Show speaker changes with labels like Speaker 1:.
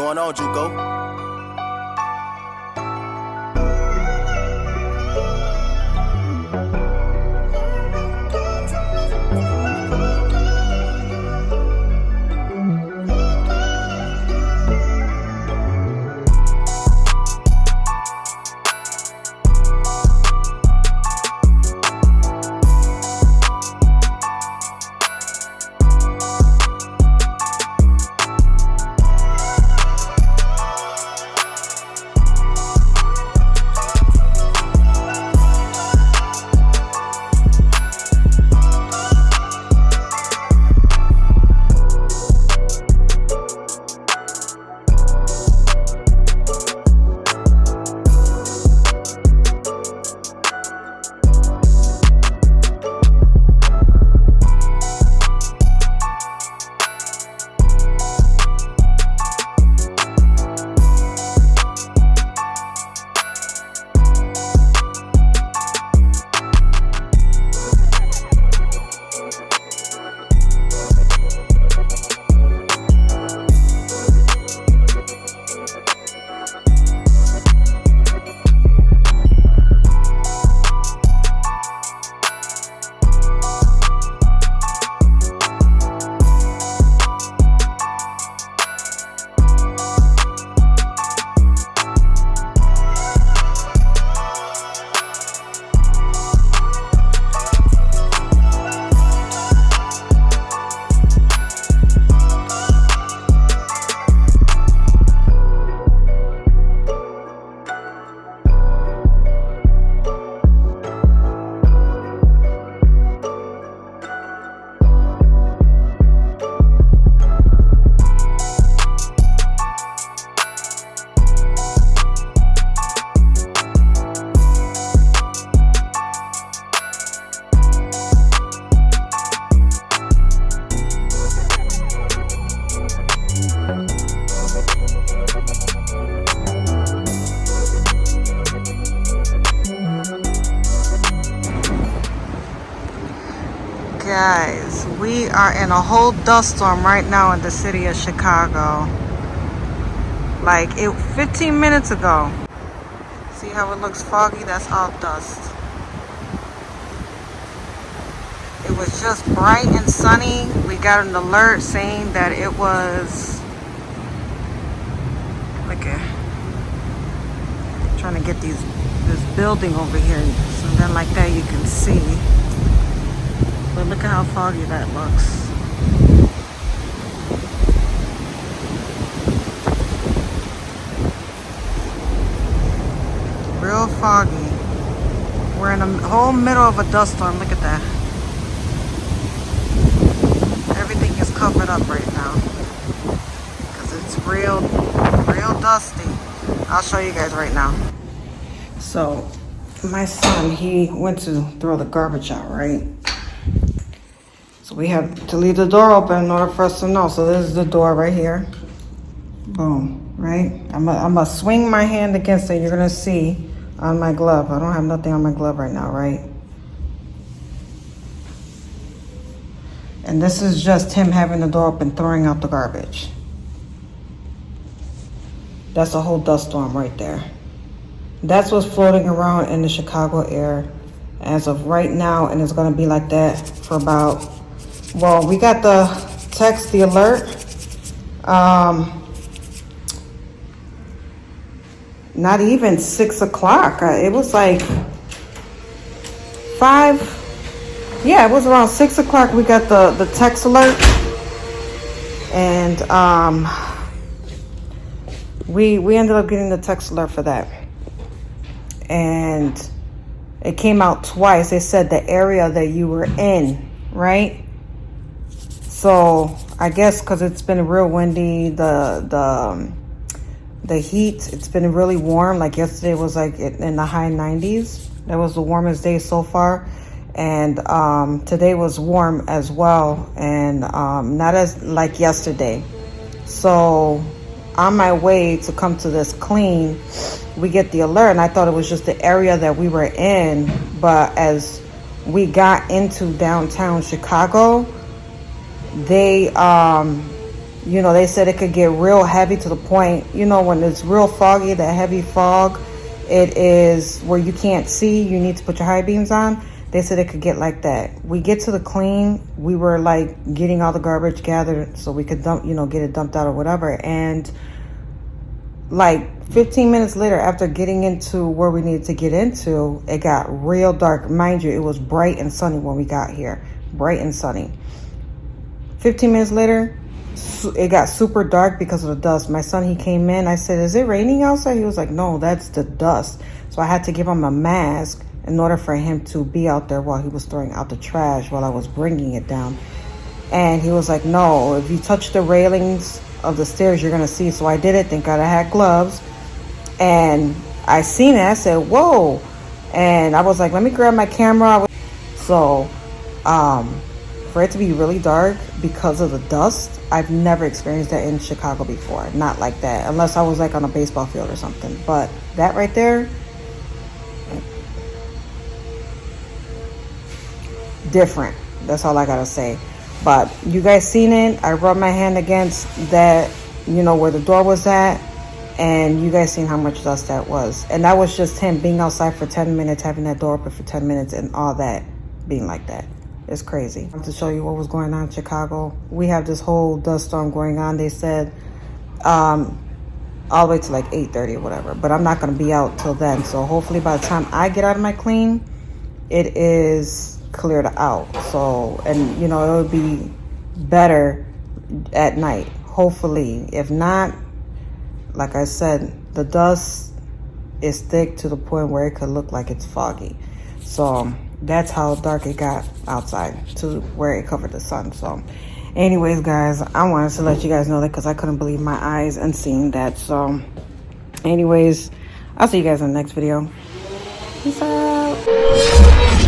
Speaker 1: going on, Juco?
Speaker 2: Guys, we are in a whole dust storm right now in the city of Chicago. Like 15 minutes ago. See how it looks foggy? That's all dust. It was just bright and sunny. We got an alert saying that it was, look at, trying to get this building over here so then like that you can see. But look at how foggy that looks. Real foggy. We're in the whole middle of a dust storm. Look at that. Everything is covered up right now because it's real dusty. I'll show you guys right now. So my son, he went to throw the garbage out, right? So we have to leave the door open in order for us to know. So this is the door right here. Boom, right? I'm gonna swing my hand against it. You're gonna see on my glove. I don't have nothing on my glove right now, right? And this is just him having the door open, throwing out the garbage. That's a whole dust storm right there. That's what's floating around in the Chicago air as of right now, and it's gonna be like that for about, well, we got the text, the alert. Not even 6 o'clock. It was like 5. Yeah, it was around 6 o'clock. We got the text alert, and we ended up getting the text alert for that, and it came out twice. They said the area that you were in, right? So I guess because it's been real windy, the heat, it's been really warm. Like yesterday was like in the high 90s. That was the warmest day so far. And today was warm as well, and not as like yesterday. So on my way to come to this clean, we get the alert, and I thought it was just the area that we were in. But as we got into downtown Chicago, they you know, they said it could get real heavy to the point, you know, when it's real foggy, that heavy fog, it is where you can't see, you need to put your high beams on. They said it could get like that. We get to the clean, we were like getting all the garbage gathered so we could dump, you know, get it dumped out or whatever. And like 15 minutes later, after getting into where we needed to get into, it got real dark. Mind you, it was bright and sunny when we got here, bright and sunny. 15 minutes later, it got super dark because of the dust. My son, he came in. I said, is it raining outside? He was like, no, that's the dust. So I had to give him a mask in order for him to be out there while he was throwing out the trash while I was bringing it down. And he was like, no, if you touch the railings of the stairs, you're going to see. So I did it. Thank God I had gloves. And I seen it. I said, whoa. And I was like, let me grab my camera. So, for it to be really dark because of the dust, I've never experienced that in Chicago before. Not like that, unless I was like on a baseball field or something. But that right there, different. That's all I gotta say. But you guys seen it. I rubbed my hand against that, you know, where the door was at, and you guys seen how much dust that was. And that was just him being outside for 10 minutes, having that door open for 10 minutes, and all that being like that. It's crazy. To show you what was going on in Chicago, we have this whole dust storm going on. They said all the way to like 8:30 or whatever, but I'm not going to be out till then. So hopefully by the time I get out of my clean, it is cleared out. So, and you know, it would be better at night, hopefully. If not, like I said, the dust is thick to the point where it could look like it's foggy. So that's how dark it got outside, to where it covered the sun. So anyways, guys, I wanted to let you guys know that because I couldn't believe my eyes and seeing that. So anyways, I'll see you guys in the next video. Peace out.